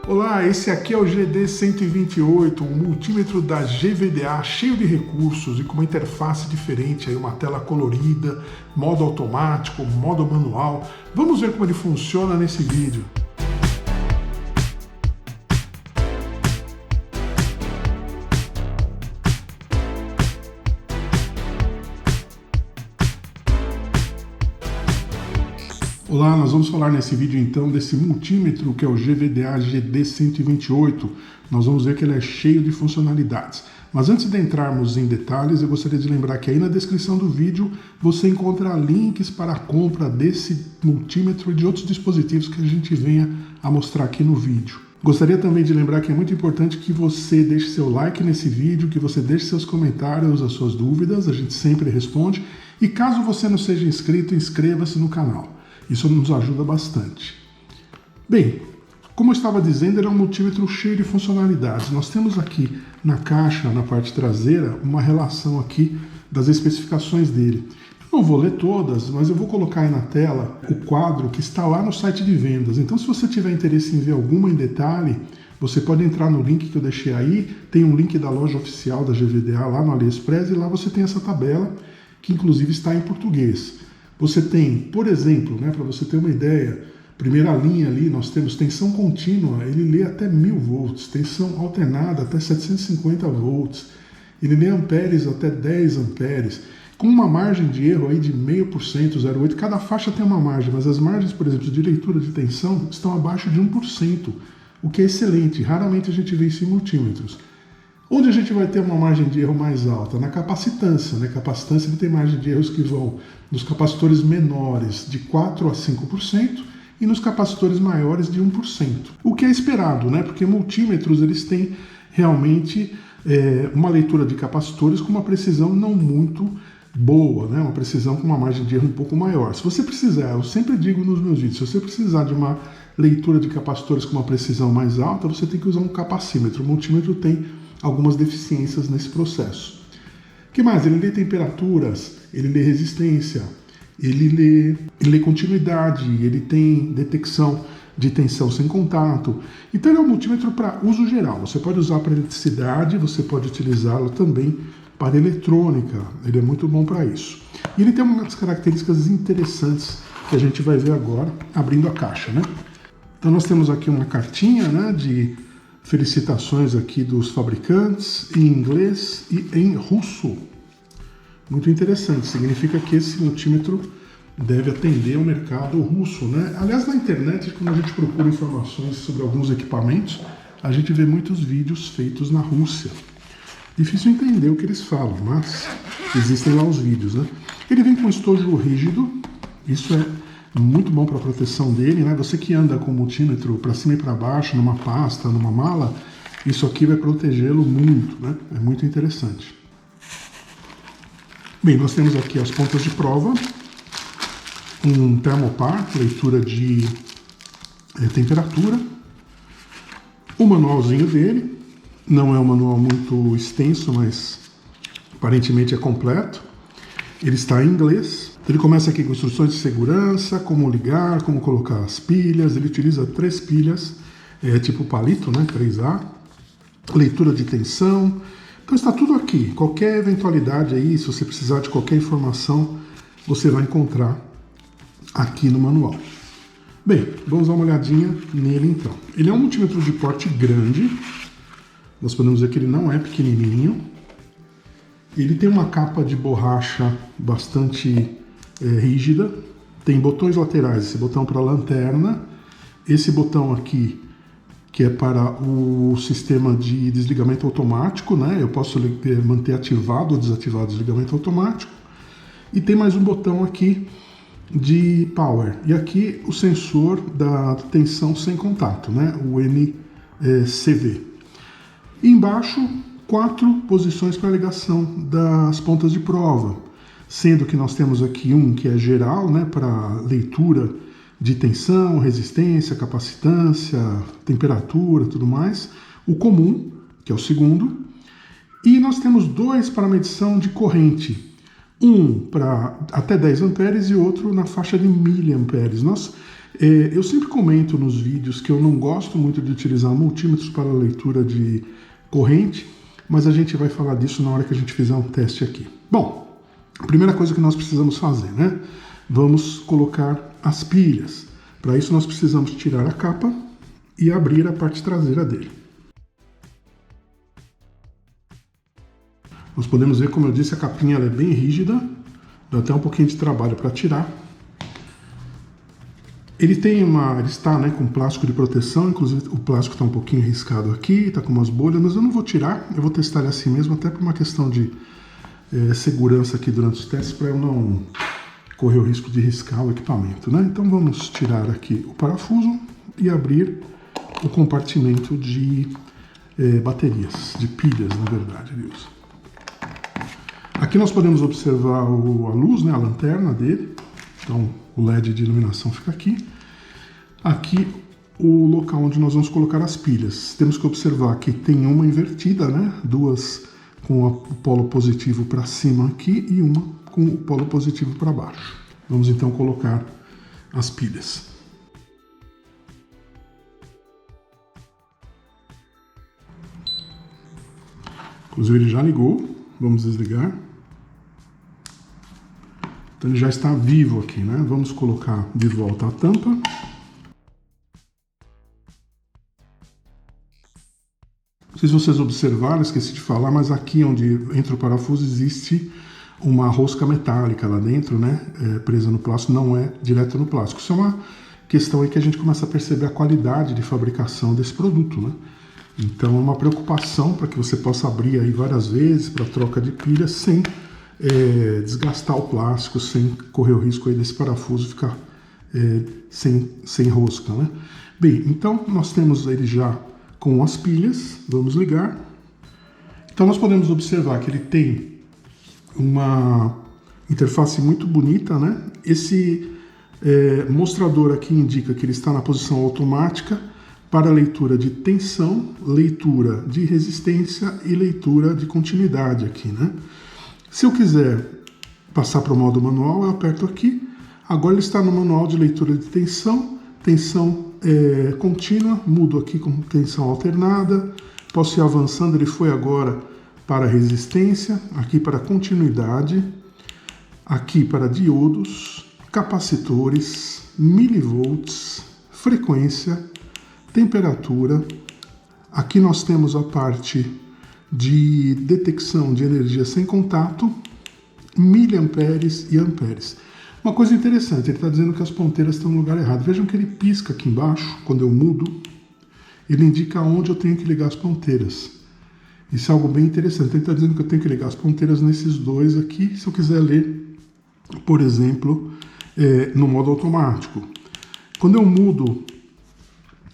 Olá, esse aqui é o GD128, um multímetro da GVDA cheio de recursos e com uma interface diferente, aí uma tela colorida, modo automático, modo manual. Vamos ver como ele funciona nesse vídeo. Olá, nós vamos falar nesse vídeo então desse multímetro que é o GVDA GD128. Nós vamos ver que ele é cheio de funcionalidades. Mas antes de entrarmos em detalhes, eu gostaria de lembrar que aí na descrição do vídeo você encontra links para a compra desse multímetro e de outros dispositivos que a gente venha a mostrar aqui no vídeo. Gostaria também de lembrar que é muito importante que você deixe seu like nesse vídeo, que você deixe seus comentários, as suas dúvidas, a gente sempre responde. E caso você não seja inscrito, inscreva-se no canal. Isso nos ajuda bastante. Bem, como eu estava dizendo, ele é um multímetro cheio de funcionalidades. Nós temos aqui na caixa, na parte traseira, uma relação aqui das especificações dele. Eu não vou ler todas, mas eu vou colocar aí na tela o quadro que está lá no site de vendas. Então, se você tiver interesse em ver alguma em detalhe, você pode entrar no link que eu deixei aí. Tem um link da loja oficial da GVDA lá no AliExpress e lá você tem essa tabela, que inclusive está em português. Você tem, por exemplo, para você ter uma ideia, primeira linha ali, nós temos tensão contínua, ele lê até 1000 volts, tensão alternada até 750 volts, ele lê amperes até 10 amperes, com uma margem de erro aí de 0,5%, 0,8%, cada faixa tem uma margem, mas as margens, por exemplo, de leitura de tensão estão abaixo de 1%, o que é excelente, raramente a gente vê isso em multímetros. Onde a gente vai ter uma margem de erro mais alta? Na capacitância. Na capacitância ele tem margem de erros que vão nos capacitores menores de 4% a 5% e nos capacitores maiores de 1%. O que é esperado, porque multímetros eles têm realmente uma leitura de capacitores com uma precisão não muito boa, uma precisão com uma margem de erro um pouco maior. Se você precisar, eu sempre digo nos meus vídeos, se você precisar de uma leitura de capacitores com uma precisão mais alta, você tem que usar um capacímetro. O multímetro tem algumas deficiências nesse processo. O que mais? Ele lê temperaturas, ele lê resistência, ele lê continuidade, ele tem detecção de tensão sem contato. Então ele é um multímetro para uso geral. Você pode usar para eletricidade, você pode utilizá-lo também para eletrônica. Ele é muito bom para isso. E ele tem umas características interessantes que a gente vai ver agora, abrindo a caixa, Então nós temos aqui uma cartinha, de felicitações aqui dos fabricantes em inglês e em russo. Muito interessante, significa que esse multímetro deve atender ao mercado russo, Aliás, na internet, quando a gente procura informações sobre alguns equipamentos, a gente vê muitos vídeos feitos na Rússia. Difícil entender o que eles falam, mas existem lá os vídeos, Ele vem com estojo rígido, isso é muito bom para a proteção dele, Você que anda com o multímetro para cima e para baixo, numa pasta, numa mala, isso aqui vai protegê-lo muito, É muito interessante. Bem, nós temos aqui as pontas de prova, um termopar, leitura de temperatura, o manualzinho dele, não é um manual muito extenso, mas aparentemente é completo. Ele está em inglês. Ele começa aqui com instruções de segurança, como ligar, como colocar as pilhas. Ele utiliza 3 pilhas, tipo palito, 3A. Leitura de tensão. Então está tudo aqui. Qualquer eventualidade aí, se você precisar de qualquer informação, você vai encontrar aqui no manual. Bem, vamos dar uma olhadinha nele então. Ele é um multímetro de porte grande. Nós podemos ver que ele não é pequenininho. Ele tem uma capa de borracha bastante rígida, tem botões laterais, esse botão para a lanterna, esse botão aqui que é para o sistema de desligamento automático, eu posso manter ativado ou desativado o desligamento automático, e tem mais um botão aqui de power, e aqui o sensor da tensão sem contato, o NCV. E embaixo 4 posições para ligação das pontas de prova, sendo que nós temos aqui um que é geral, para leitura de tensão, resistência, capacitância, temperatura, tudo mais. O comum, que é o segundo. E nós temos 2 para medição de corrente. Um para até 10 amperes e outro na faixa de miliamperes. Nós Eu sempre comento nos vídeos que eu não gosto muito de utilizar multímetros para leitura de corrente, mas a gente vai falar disso na hora que a gente fizer um teste aqui. Bom, a primeira coisa que nós precisamos fazer, né? Vamos colocar as pilhas. Para isso nós precisamos tirar a capa e abrir a parte traseira dele. Nós podemos ver, como eu disse, a capinha ela é bem rígida, dá até um pouquinho de trabalho para tirar. Ele está, né, com plástico de proteção, inclusive o plástico está um pouquinho riscado aqui, está com umas bolhas, mas eu não vou tirar, eu vou testar ele assim mesmo, até por uma questão de segurança aqui durante os testes, para eu não correr o risco de riscar o equipamento, né? Então vamos tirar aqui o parafuso e abrir o compartimento de baterias, de pilhas, na verdade, Deus. Aqui nós podemos observar a luz, né, a lanterna dele. Então o LED de iluminação fica aqui. Aqui o local onde nós vamos colocar as pilhas. Temos que observar que tem uma invertida, né, duas com o polo positivo para cima aqui e uma com o polo positivo para baixo. Vamos então colocar as pilhas. Inclusive ele já ligou, vamos desligar. Então ele já está vivo aqui, né? Vamos colocar de volta a tampa. Não sei se vocês observaram, esqueci de falar, mas aqui onde entra o parafuso existe uma rosca metálica lá dentro, né? Presa no plástico, não é direto no plástico. Isso é uma questão aí que a gente começa a perceber a qualidade de fabricação desse produto, né? Então é uma preocupação para que você possa abrir aí várias vezes para troca de pilhas sem desgastar o plástico, sem correr o risco aí desse parafuso ficar sem rosca, né? Bem, então nós temos ele já com as pilhas, vamos ligar. Então nós podemos observar que ele tem uma interface muito bonita, né? Esse mostrador aqui indica que ele está na posição automática para leitura de tensão, leitura de resistência e leitura de continuidade aqui, né? Se eu quiser passar para o modo manual, eu aperto aqui. Agora ele está no manual de leitura de tensão, tensão contínua, mudo aqui com tensão alternada. Posso ir avançando, ele foi agora para resistência, aqui para continuidade, aqui para diodos, capacitores, milivolts, frequência, temperatura. Aqui nós temos a parte de detecção de energia sem contato, miliamperes e amperes. Uma coisa interessante, ele está dizendo que as ponteiras estão no lugar errado. Vejam que ele pisca aqui embaixo, quando eu mudo, ele indica onde eu tenho que ligar as ponteiras. Isso é algo bem interessante. Ele está dizendo que eu tenho que ligar as ponteiras nesses dois aqui, se eu quiser ler, por exemplo, no modo automático. Quando eu mudo,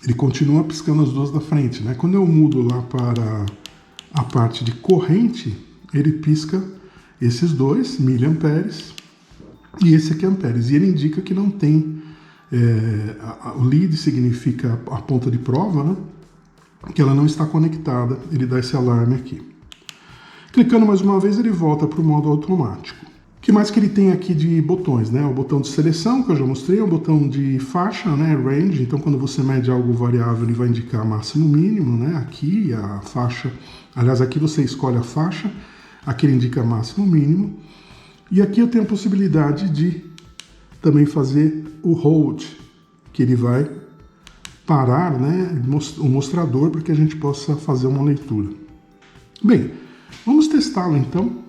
ele continua piscando as duas da frente, né? Quando eu mudo lá para a parte de corrente, ele pisca esses dois, miliamperes, e esse aqui é amperes. E ele indica que não tem, o lead significa a ponta de prova, né? Que ela não está conectada, ele dá esse alarme aqui. Clicando mais uma vez, ele volta para o modo automático. O que mais que ele tem aqui de botões, né? O botão de seleção, que eu já mostrei, o botão de faixa, né? Range, então quando você mede algo variável, ele vai indicar máximo mínimo, né? Aqui a faixa, aliás, aqui você escolhe a faixa, aqui ele indica máximo mínimo. E aqui eu tenho a possibilidade de também fazer o hold, que ele vai parar, né, o mostrador para que a gente possa fazer uma leitura. Bem, vamos testá-lo então.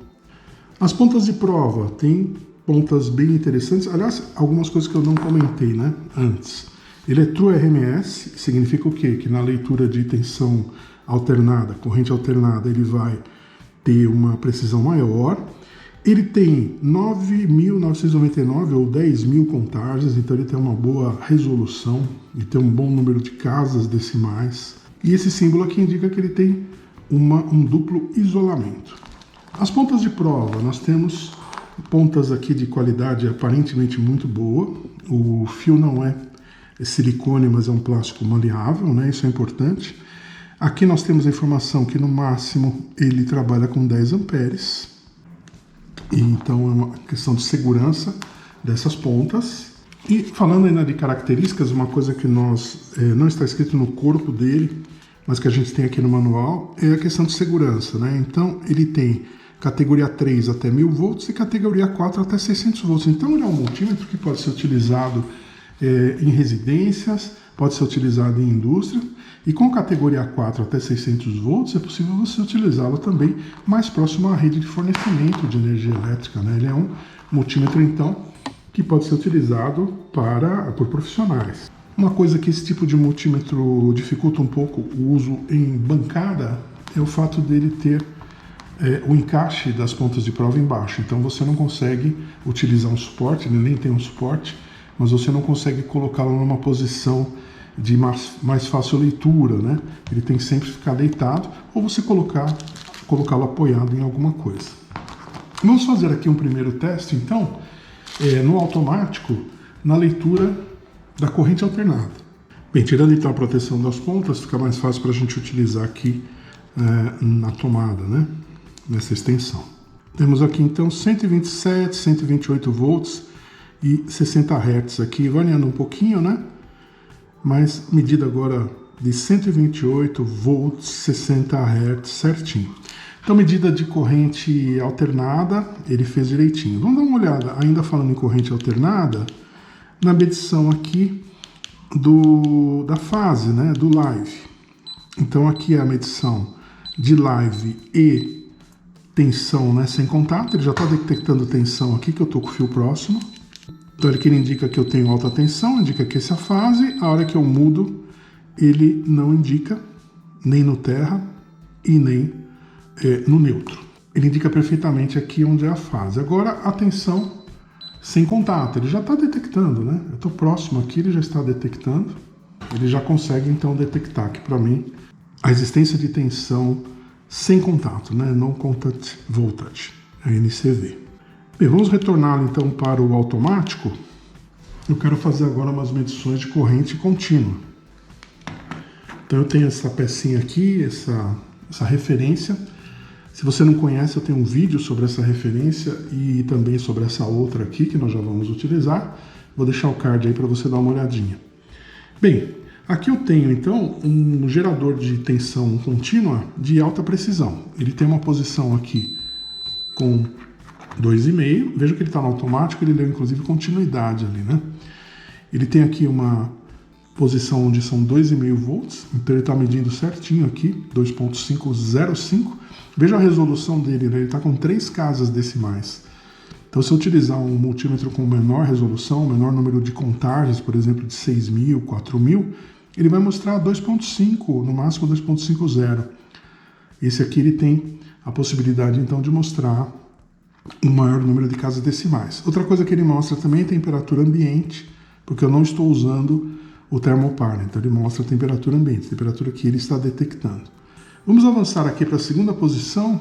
As pontas de prova tem pontas bem interessantes, aliás, algumas coisas que eu não comentei, né, antes. Ele é True RMS, significa o quê? Que na leitura de tensão alternada, corrente alternada, ele vai ter uma precisão maior. Ele tem 9.999 ou 10.000 contagens, então ele tem uma boa resolução, ele tem um bom número de casas decimais. E esse símbolo aqui indica que ele tem um duplo isolamento. As pontas de prova, nós temos pontas aqui de qualidade aparentemente muito boa. O fio não é silicone, mas é um plástico maleável, né? Isso é importante. Aqui nós temos a informação que no máximo ele trabalha com 10 amperes. Então é uma questão de segurança dessas pontas. E falando ainda de características, uma coisa que não está escrito no corpo dele, mas que a gente tem aqui no manual, é a questão de segurança, né? Então ele tem categoria 3 até 1000 volts e categoria 4 até 600 volts. Então ele é um multímetro que pode ser utilizado em residências, pode ser utilizado em indústria, e com categoria 4 até 600 volts é possível você utilizá-lo também mais próximo à rede de fornecimento de energia elétrica, né? Ele é um multímetro, então, que pode ser utilizado por profissionais. Uma coisa que esse tipo de multímetro dificulta um pouco o uso em bancada é o fato dele ter o encaixe das pontas de prova embaixo. Então você não consegue utilizar um suporte, ele nem tem um suporte, mas você não consegue colocá-lo numa posição de mais fácil leitura, né? Ele tem que sempre ficar deitado ou você colocá-lo apoiado em alguma coisa. Vamos fazer aqui um primeiro teste, então, no automático, na leitura da corrente alternada. Bem, tirando então a proteção das pontas, fica mais fácil para a gente utilizar aqui na tomada, né? Nessa extensão. Temos aqui então 127, 128 volts e 60 Hz aqui, variando um pouquinho, né? Mas medida agora de 128 volts, 60 Hz certinho. Então, medida de corrente alternada, ele fez direitinho. Vamos dar uma olhada, ainda falando em corrente alternada, na medição aqui da fase, né, do live. Então, aqui é a medição de live e tensão, né, sem contato. Ele já está detectando tensão aqui, que eu estou com o fio próximo. Então, ele indica que eu tenho alta tensão, indica que essa é a fase. A hora que eu mudo, ele não indica, nem no terra e nem no neutro. Ele indica perfeitamente aqui onde é a fase. Agora, a tensão sem contato. Ele já está detectando, né? Eu estou próximo aqui, ele já está detectando. Ele já consegue, então, detectar aqui para mim a existência de tensão sem contato, né? Non Contact Voltage, a NCV. Bem, vamos retornar, então, para o automático. Eu quero fazer agora umas medições de corrente contínua. Então, eu tenho essa pecinha aqui, essa referência. Se você não conhece, eu tenho um vídeo sobre essa referência e também sobre essa outra aqui, que nós já vamos utilizar. Vou deixar o card aí para você dar uma olhadinha. Bem, aqui eu tenho, então, um gerador de tensão contínua de alta precisão. Ele tem uma posição aqui com 2,5. Veja que ele está no automático, ele deu, inclusive, continuidade ali, né? Ele tem aqui uma posição onde são 2,5 volts, então ele está medindo certinho aqui, 2.505. Veja a resolução dele, né? Ele está com 3 casas decimais. Então, se eu utilizar um multímetro com menor resolução, menor número de contagens, por exemplo, de 6.000, 4.000, ele vai mostrar 2.5, no máximo 2.50. Esse aqui ele tem a possibilidade, então, de mostrar um maior número de casas decimais. Outra coisa que ele mostra também é a temperatura ambiente, porque eu não estou usando o termopar, então ele mostra a temperatura ambiente, a temperatura que ele está detectando. Vamos avançar aqui para a segunda posição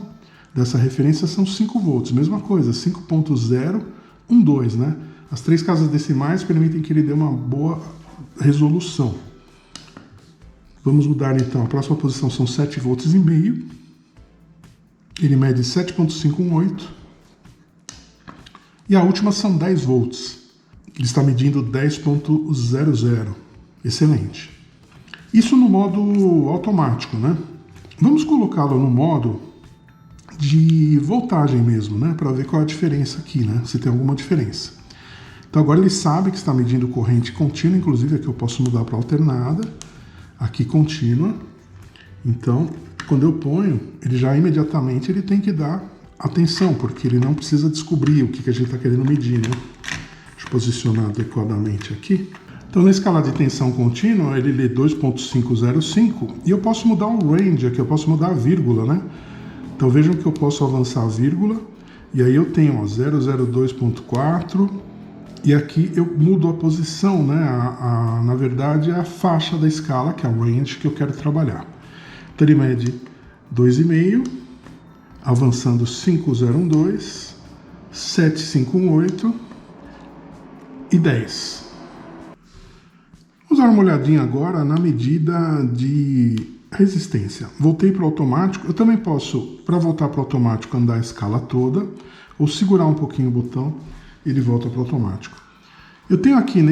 dessa referência, são 5 volts, mesma coisa, 5.012, né? As 3 casas decimais permitem que ele dê uma boa resolução. Vamos mudar então, a próxima posição são 7 volts e meio, ele mede 7.518, e a última são 10 volts, ele está medindo 10.00, excelente. Isso no modo automático, né? Vamos colocá-lo no modo de voltagem mesmo, né? Para ver qual é a diferença aqui, né? Se tem alguma diferença. Então agora ele sabe que está medindo corrente contínua, inclusive aqui eu posso mudar para alternada, aqui contínua. Então, quando eu ponho, ele já imediatamente ele tem que dar atenção, porque ele não precisa descobrir o que a gente está querendo medir, né? Deixa eu posicionar adequadamente aqui. Então, na escala de tensão contínua, ele lê 2.505 e eu posso mudar o range aqui, eu posso mudar a vírgula, né? Então, vejam que eu posso avançar a vírgula e aí eu tenho 002.4 e aqui eu mudo a posição, né? Na verdade, é a faixa da escala, que é o range que eu quero trabalhar. Então, ele mede 2,5, avançando 5.012, 7.518 e 10. Vamos dar uma olhadinha agora na medida de resistência. Voltei para o automático. Eu também posso, para voltar para o automático, andar a escala toda, ou segurar um pouquinho o botão, ele volta para o automático. Eu tenho aqui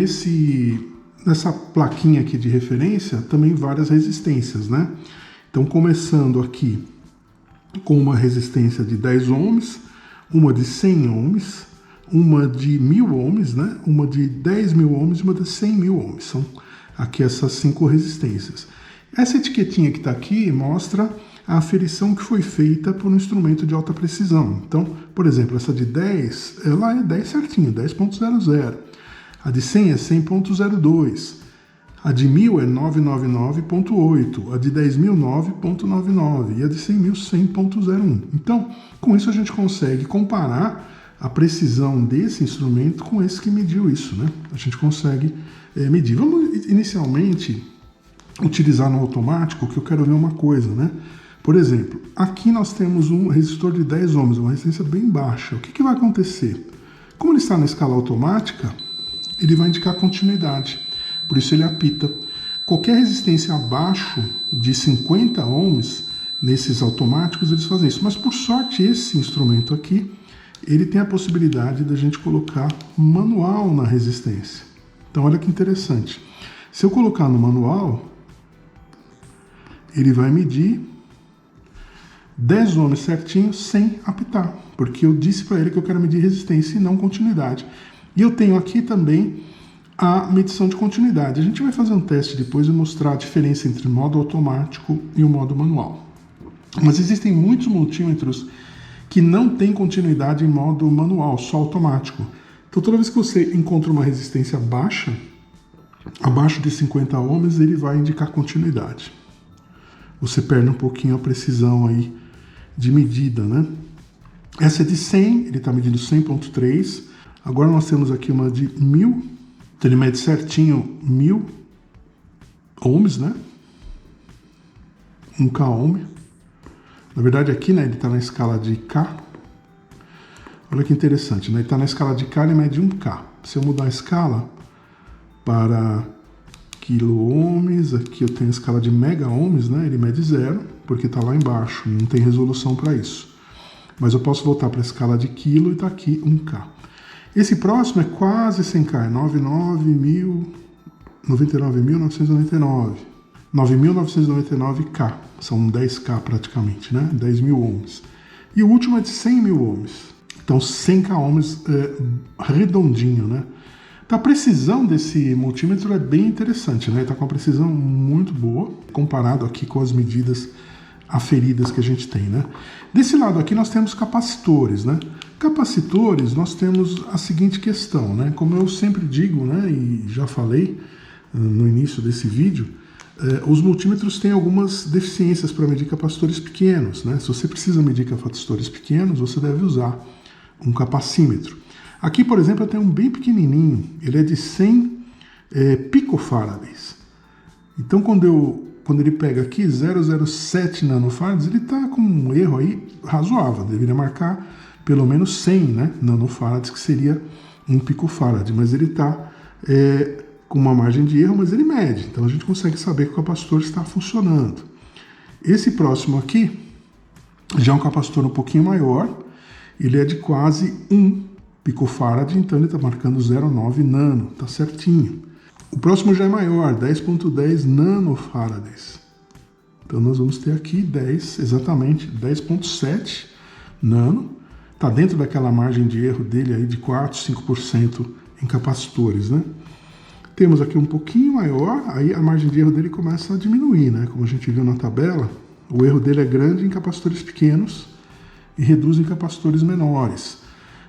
nessa plaquinha aqui de referência também várias resistências, né? Então, começando aqui com uma resistência de 10 ohms, uma de 100 ohms, uma de 1000 ohms, né? Uma de 10.000 ohms e uma de 100.000 ohms. São aqui essas 5 resistências. Essa etiquetinha que está aqui mostra a aferição que foi feita por um instrumento de alta precisão. Então, por exemplo, essa de 10, ela é 10 certinho, 10.00. A de 100 é 100.02. A de 1000 é 999.8. A de 10.000, 9.99. E a de 100.000, 100.01. Então, com isso a gente consegue comparar a precisão desse instrumento com esse que mediu isso, né? A gente consegue medir. Vamos inicialmente utilizar no automático, que eu quero ver uma coisa, né? Por exemplo, aqui nós temos um resistor de 10 ohms, uma resistência bem baixa. O que vai acontecer? Como ele está na escala automática, ele vai indicar continuidade, por isso ele apita. Qualquer resistência abaixo de 50 ohms, nesses automáticos, eles fazem isso. Mas por sorte, esse instrumento aqui, ele tem a possibilidade da gente colocar manual na resistência. Então olha que interessante. Se eu colocar no manual, ele vai medir 10 ohms certinho sem apitar, porque eu disse para ele que eu quero medir resistência e não continuidade. E eu tenho aqui também a medição de continuidade. A gente vai fazer um teste depois e mostrar a diferença entre o modo automático e o modo manual. Mas existem muitos multímetros que não têm continuidade em modo manual, só automático. Então toda vez que você encontra uma resistência baixa, abaixo de 50 ohms, ele vai indicar continuidade. Você perde um pouquinho a precisão aí de medida, né? Essa é de 100, ele está medindo 100.3. Agora nós temos aqui uma de 1000, então ele mede certinho 1000 ohms, né? 1 K ohm. Na verdade aqui, né, ele está na escala de K. Olha que interessante, né? Ele está na escala de K, ele mede 1K. Se eu mudar a escala para quilo-ohms, aqui eu tenho a escala de mega-ohms, né? Ele mede 0, porque está lá embaixo, não tem resolução para isso. Mas eu posso voltar para a escala de quilo e está aqui 1K. Esse próximo é quase 100K, é 99.999. 9.999K, são 10K praticamente, né? 10.000 ohms. E o último é de 100.000 ohms. Então 100K ohms redondinho, né? Então, a precisão desse multímetro é bem interessante, né? Está com uma precisão muito boa, comparado aqui com as medidas aferidas que a gente tem, né? Desse lado aqui nós temos capacitores, né? Capacitores, nós temos a seguinte questão, né? Como eu sempre digo, né, e já falei no início desse vídeo, os multímetros têm algumas deficiências para medir capacitores pequenos, né? Se você precisa medir capacitores pequenos, você deve usar um capacímetro. Aqui, por exemplo, eu tenho um bem pequenininho, ele é de 100 picofarads. Então, quando ele pega aqui 0,07 nanofarads, ele está com um erro aí razoável, deveria marcar pelo menos 100, né, nanofarads, que seria 1 picofarad, mas ele está com uma margem de erro, mas ele mede, então a gente consegue saber que o capacitor está funcionando. Esse próximo aqui já é um capacitor um pouquinho maior, ele é de quase 1 picofarad, então ele está marcando 0,9 nano, tá certinho. O próximo já é maior, 10.10 nanofarads. Então nós vamos ter aqui 10, exatamente 10.7 nano. Está dentro daquela margem de erro dele aí de 4, 5% em capacitores, né? Temos aqui um pouquinho maior, aí a margem de erro dele começa a diminuir, né? Como a gente viu na tabela, o erro dele é grande em capacitores pequenos e reduz em capacitores menores.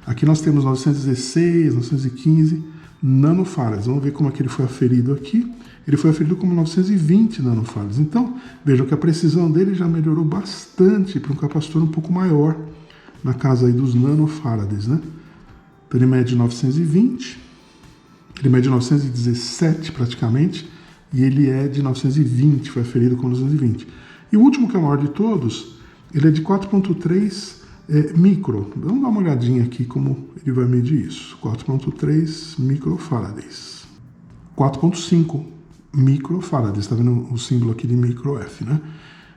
Aqui nós temos 916, 915 nanofarads. Vamos ver como é que ele foi aferido aqui. Ele foi aferido como 920 nanofarads. Então, vejam que a precisão dele já melhorou bastante para um capacitor um pouco maior, na casa aí dos nanofarads, né? Então ele mede 920, ele mede 917 praticamente, e ele é de 920, foi aferido com 920. E o último, que é o maior de todos, ele é de 4.3 micro. Vamos dar uma olhadinha aqui como ele vai medir isso. 4.3 microfarads. 4.5 microfarads. Está vendo o símbolo aqui de micro F, né?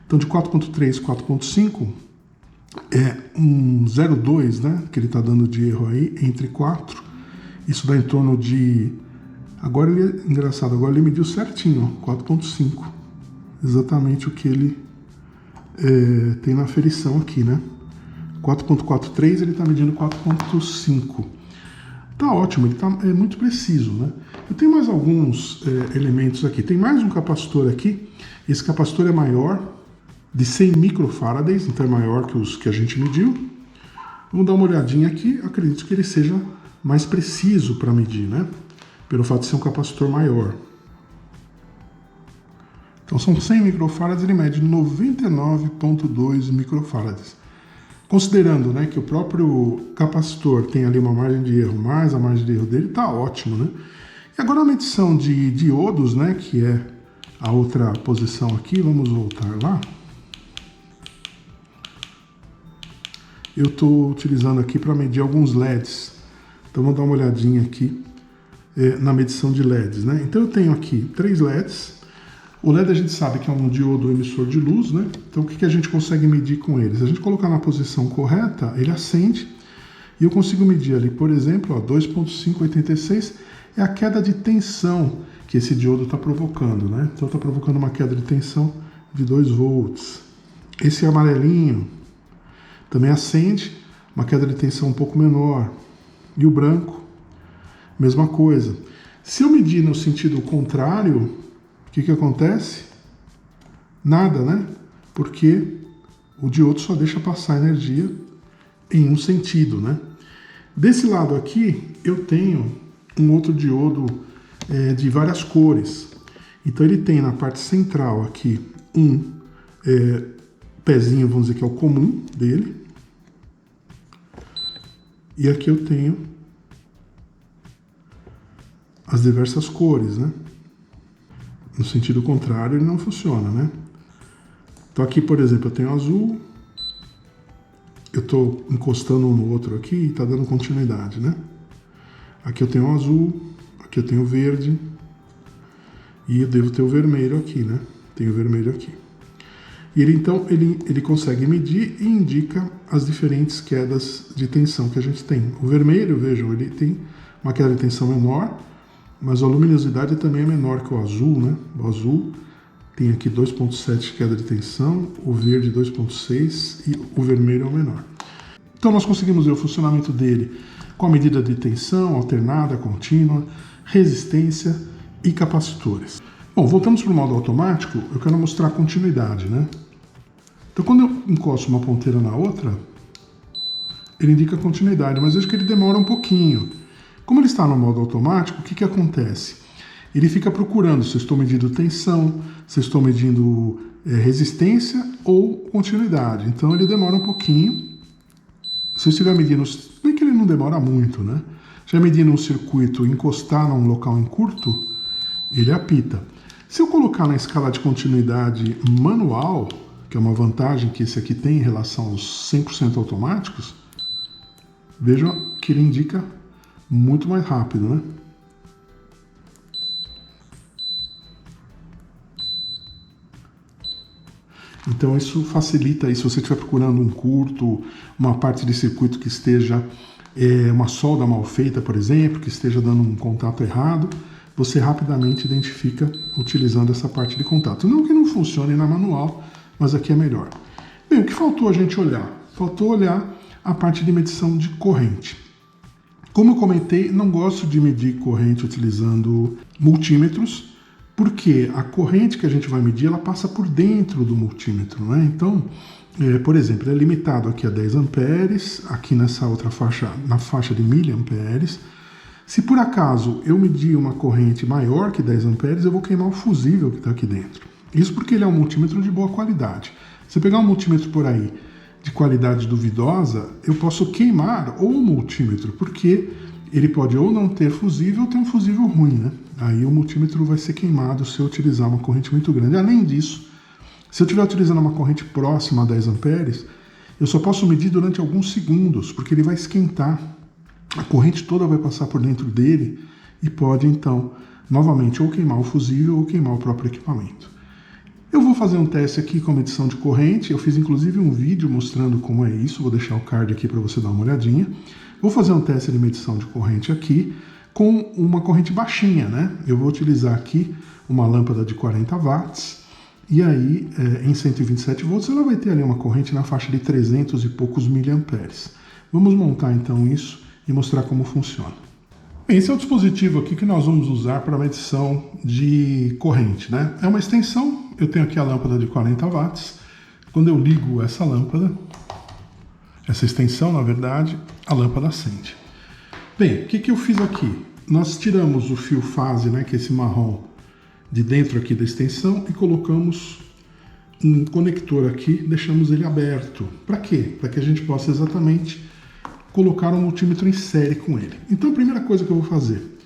Então de 4.3 a 4.5 é um 0,2, né? Que ele está dando de erro aí entre 4 Isso dá em torno de... Agora ele é engraçado, agora ele mediu certinho, 4,5. Exatamente o que ele tem na aferição aqui, né? 4,43, ele está medindo 4,5. Tá ótimo, ele é muito preciso, né? Eu tenho mais alguns elementos aqui. Tem mais um capacitor aqui. Esse capacitor é maior, de 100 microfarads, então é maior que os que a gente mediu. Vamos dar uma olhadinha aqui. Eu acredito que ele seja mais preciso para medir, né? Pelo fato de ser um capacitor maior. Então são 100 microfarads, ele mede 99,2 microfarads. Considerando, né, que o próprio capacitor tem ali uma margem de erro, mais a margem de erro dele, tá ótimo, né? E agora a medição de diodos, né, que é a outra posição aqui, vamos voltar lá. Eu estou utilizando aqui para medir alguns LEDs. Então vamos dar uma olhadinha aqui na medição de LEDs, né? Então eu tenho aqui 3 LEDs. O LED a gente sabe que é um diodo emissor de luz, né? Então o que a gente consegue medir com ele? Se a gente colocar na posição correta, ele acende e eu consigo medir ali, por exemplo, 2,586 é a queda de tensão que esse diodo está provocando, né? Então está provocando uma queda de tensão de 2 volts. Esse amarelinho também acende, uma queda de tensão um pouco menor. E o branco, mesma coisa. Se eu medir no sentido contrário, o que acontece? Nada, né? Porque o diodo só deixa passar energia em um sentido, né? Desse lado aqui, eu tenho um outro diodo de várias cores. Então ele tem na parte central aqui um pezinho, vamos dizer que é o comum dele. E aqui eu tenho as diversas cores, né? No sentido contrário, ele não funciona, né? Então aqui, por exemplo, eu tenho azul, eu estou encostando um no outro aqui e está dando continuidade, né? Aqui eu tenho azul, aqui eu tenho verde e eu devo ter o vermelho aqui, né? Tenho o vermelho aqui. E ele, então, ele consegue medir e indica as diferentes quedas de tensão que a gente tem. O vermelho, vejam, ele tem uma queda de tensão menor, mas a luminosidade também é menor que o azul, né? O azul tem aqui 2,7 queda de tensão, o verde 2,6 e o vermelho é o menor. Então nós conseguimos ver o funcionamento dele com a medida de tensão alternada, contínua, resistência e capacitores. Bom, voltamos para o modo automático, eu quero mostrar a continuidade, né? Então quando eu encosto uma ponteira na outra, ele indica continuidade, mas vejo que ele demora um pouquinho. Como ele está no modo automático, o que acontece? Ele fica procurando se eu estou medindo tensão, se eu estou medindo resistência ou continuidade. Então ele demora um pouquinho. Se eu estiver medindo, bem que ele não demora muito, né? Se eu medindo um circuito e encostar num local em curto, ele apita. Se eu colocar na escala de continuidade manual, que é uma vantagem que esse aqui tem em relação aos 100% automáticos, vejam que ele indica muito mais rápido, né? Então isso facilita, se você estiver procurando um curto, uma parte de circuito que esteja uma solda mal feita, por exemplo, que esteja dando um contato errado, você rapidamente identifica utilizando essa parte de contato. Não que não funcione na manual, mas aqui é melhor. Bem, o que faltou a gente olhar? Faltou olhar a parte de medição de corrente. Como eu comentei, não gosto de medir corrente utilizando multímetros, porque a corrente que a gente vai medir, ela passa por dentro do multímetro, né? Então, por exemplo, ele é limitado aqui a 10 amperes, aqui nessa outra faixa, na faixa de miliamperes. Se por acaso eu medir uma corrente maior que 10 amperes, eu vou queimar o fusível que está aqui dentro. Isso porque ele é um multímetro de boa qualidade. Se pegar um multímetro por aí de qualidade duvidosa, eu posso queimar o multímetro, porque ele pode ou não ter fusível ou ter um fusível ruim, né? Aí o multímetro vai ser queimado se eu utilizar uma corrente muito grande. Além disso, se eu estiver utilizando uma corrente próxima a 10 amperes, eu só posso medir durante alguns segundos, porque ele vai esquentar. A corrente toda vai passar por dentro dele e pode, então, novamente, ou queimar o fusível ou queimar o próprio equipamento. Eu vou fazer um teste aqui com a medição de corrente. Eu fiz, inclusive, um vídeo mostrando como é isso. Vou deixar o card aqui para você dar uma olhadinha. Vou fazer um teste de medição de corrente aqui. com uma corrente baixinha, né? Eu vou utilizar aqui uma lâmpada de 40 watts e aí em 127 volts ela vai ter ali uma corrente na faixa de 300 e poucos miliamperes. Vamos montar então isso e mostrar como funciona. Bem, esse é o dispositivo aqui que nós vamos usar para medição de corrente, né? É uma extensão, eu tenho aqui a lâmpada de 40 watts. Quando eu ligo essa lâmpada, essa extensão na verdade, a lâmpada acende. Bem, o que eu fiz aqui? Nós tiramos o fio fase, né, que é esse marrom, de dentro aqui da extensão e colocamos um conector aqui, deixamos ele aberto. Para quê? Para que a gente possa exatamente colocar um multímetro em série com ele. Então a primeira coisa que eu vou fazer,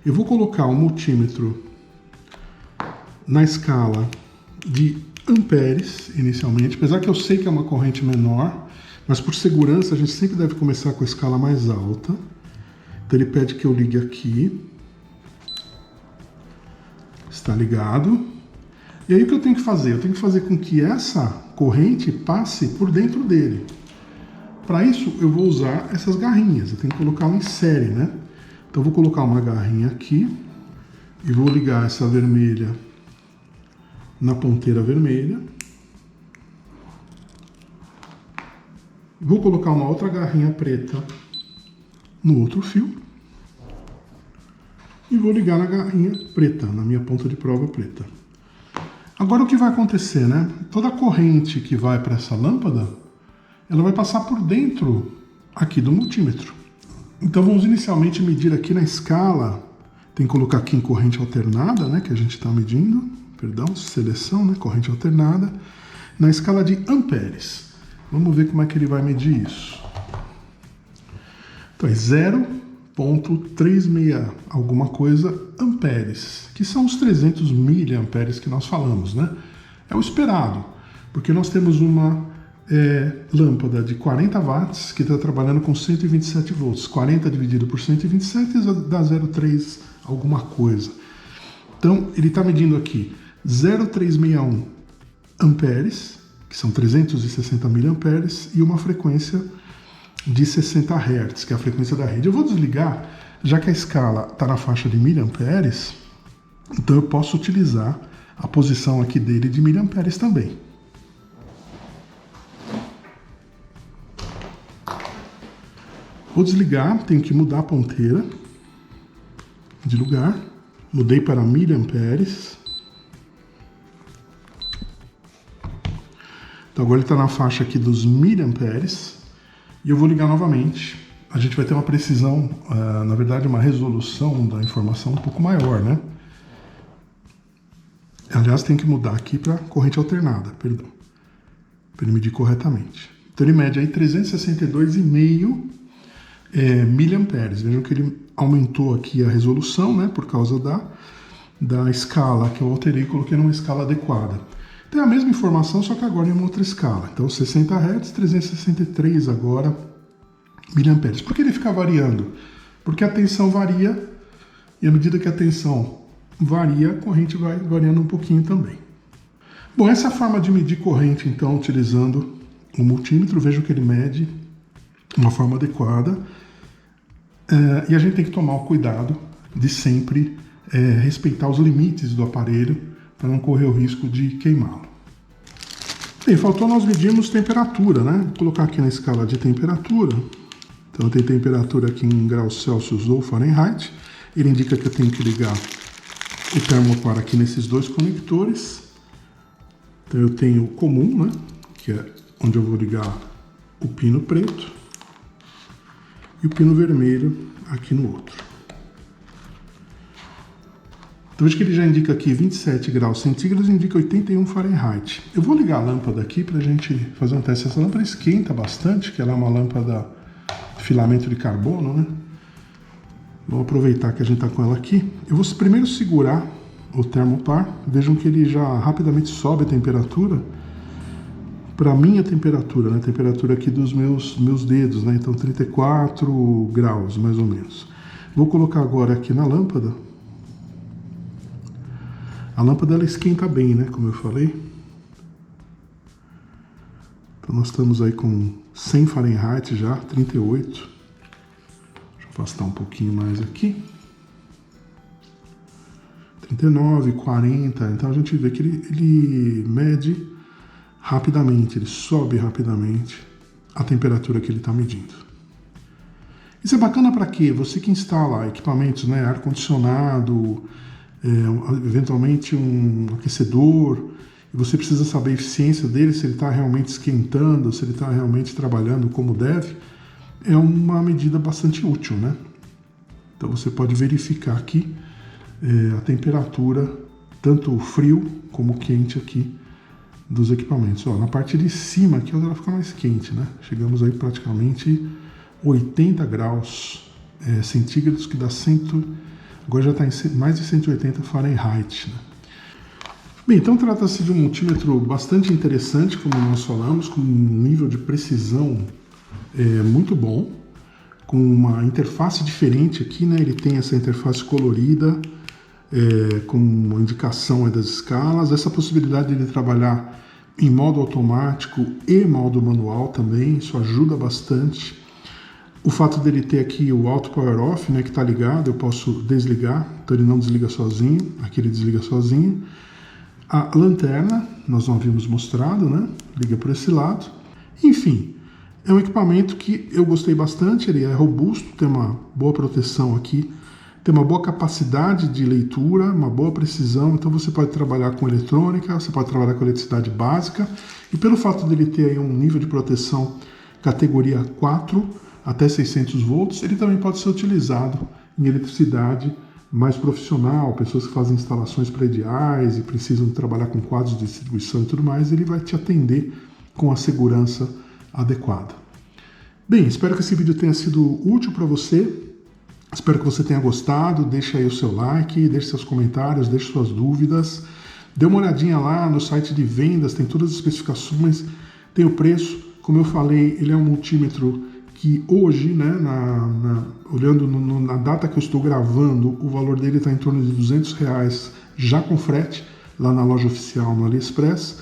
eu vou colocar um multímetro na escala de amperes inicialmente, apesar que eu sei que é uma corrente menor, mas por segurança a gente sempre deve começar com a escala mais alta. Então ele pede que eu ligue aqui. Está ligado. E aí o que eu tenho que fazer? Eu tenho que fazer com que essa corrente passe por dentro dele. Para isso eu vou usar essas garrinhas. Eu tenho que colocá-la em série, né? Então eu vou colocar uma garrinha aqui e vou ligar essa vermelha na ponteira vermelha. Vou colocar uma outra garrinha preta no outro fio e vou ligar na garrinha preta, na minha ponta de prova preta. Agora o que vai acontecer, né? Toda a corrente que vai para essa lâmpada, ela vai passar por dentro aqui do multímetro. Então vamos inicialmente medir aqui na escala, tem que colocar aqui em corrente alternada, né, que a gente está medindo, perdão, seleção, né, corrente alternada, na escala de amperes. Vamos ver como é que ele vai medir isso. Então é 0,36 alguma coisa amperes, que são os 300 miliamperes que nós falamos, né? É o esperado, porque nós temos uma lâmpada de 40 watts que está trabalhando com 127 volts. 40 dividido por 127 dá 0,3 alguma coisa. Então ele está medindo aqui 0,361 amperes, que são 360 miliamperes, e uma frequência de 60 Hz, que é a frequência da rede. Eu vou desligar, já que a escala está na faixa de miliamperes, então eu posso utilizar a posição aqui dele de miliamperes também. Vou desligar, tenho que mudar a ponteira de lugar. Mudei para miliamperes. Então agora ele está na faixa aqui dos miliamperes. E eu vou ligar novamente. A gente vai ter uma precisão, na verdade uma resolução da informação um pouco maior, né? Aliás, tem que mudar aqui para corrente alternada, perdão, para ele medir corretamente. Então ele mede aí 362,5 miliamperes. Vejam que ele aumentou aqui a resolução, né, por causa da escala que eu alterei e coloquei numa escala adequada. Tem a mesma informação, só que agora em uma outra escala. Então 60 Hz, 363 agora miliamperes. Por que ele fica variando? Porque a tensão varia e à medida que a tensão varia, a corrente vai variando um pouquinho também. Bom, essa é a forma de medir corrente, então, utilizando o multímetro. Vejam que ele mede de uma forma adequada. E a gente tem que tomar o cuidado de sempre respeitar os limites do aparelho para não correr o risco de queimá-lo. Bem, faltou nós medirmos temperatura, né? Vou colocar aqui na escala de temperatura. Então tem temperatura aqui em graus Celsius ou Fahrenheit. Ele indica que eu tenho que ligar o termopar aqui nesses dois conectores. Então eu tenho o comum, né? Que é onde eu vou ligar o pino preto. E o pino vermelho aqui no outro. Então veja que ele já indica aqui 27 graus centígrados e indica 81 Fahrenheit. Eu vou ligar a lâmpada aqui para a gente fazer um teste. Essa lâmpada esquenta bastante, que ela é uma lâmpada de filamento de carbono, né? Vamos aproveitar que a gente está com ela aqui. Eu vou primeiro segurar o termopar. Vejam que ele já rapidamente sobe a temperatura para a minha temperatura, né? A temperatura aqui dos meus dedos, né? Então 34 graus, mais ou menos. Vou colocar agora aqui na lâmpada. A lâmpada ela esquenta bem, né? Como eu falei. Então nós estamos aí com 100 Fahrenheit já, 38. Deixa eu afastar um pouquinho mais aqui. 39, 40, então a gente vê que ele mede rapidamente, ele sobe rapidamente a temperatura que ele está medindo. Isso é bacana para quê? Você que instala equipamentos, né, ar-condicionado, eventualmente um aquecedor, e você precisa saber a eficiência dele, se ele está realmente esquentando, se ele está realmente trabalhando como deve, é uma medida bastante útil, né? Então você pode verificar aqui a temperatura, tanto frio como quente aqui dos equipamentos. Ó, na parte de cima aqui ela fica mais quente, né? Chegamos aí praticamente 80 graus centígrados, que dá agora já está em mais de 180 Fahrenheit, né? Bem, então trata-se de um multímetro bastante interessante, como nós falamos, com um nível de precisão muito bom, com uma interface diferente aqui, né? Ele tem essa interface colorida, com uma indicação das escalas, essa possibilidade de ele trabalhar em modo automático e modo manual também, isso ajuda bastante. O fato dele ter aqui o Auto Power Off, né, que está ligado, eu posso desligar, então ele não desliga sozinho, aqui ele desliga sozinho. A lanterna, nós não havíamos mostrado, né, liga por esse lado. Enfim, é um equipamento que eu gostei bastante, ele é robusto, tem uma boa proteção aqui, tem uma boa capacidade de leitura, uma boa precisão, então você pode trabalhar com eletrônica, você pode trabalhar com eletricidade básica, e pelo fato dele ter aí um nível de proteção categoria 4 até 600 volts, ele também pode ser utilizado em eletricidade mais profissional, pessoas que fazem instalações prediais e precisam trabalhar com quadros de distribuição e tudo mais, ele vai te atender com a segurança adequada. Bem, espero que esse vídeo tenha sido útil para você. Espero que você tenha gostado. Deixa aí o seu like, deixe seus comentários, deixe suas dúvidas. Dê uma olhadinha lá no site de vendas, tem todas as especificações, tem o preço. Como eu falei, ele é um multímetro que hoje, né, olhando na data que eu estou gravando, o valor dele está em torno de R$200, já com frete, lá na loja oficial no AliExpress.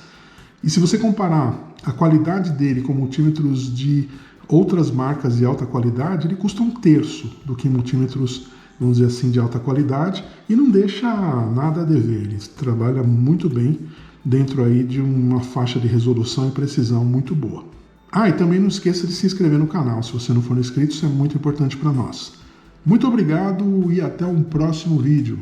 E se você comparar a qualidade dele com multímetros de outras marcas de alta qualidade, ele custa 1/3 do que multímetros, vamos dizer assim, de alta qualidade, e não deixa nada a dever. Ele trabalha muito bem dentro aí de uma faixa de resolução e precisão muito boa. E também não esqueça de se inscrever no canal. Se você não for inscrito, isso é muito importante para nós. Muito obrigado e até um próximo vídeo.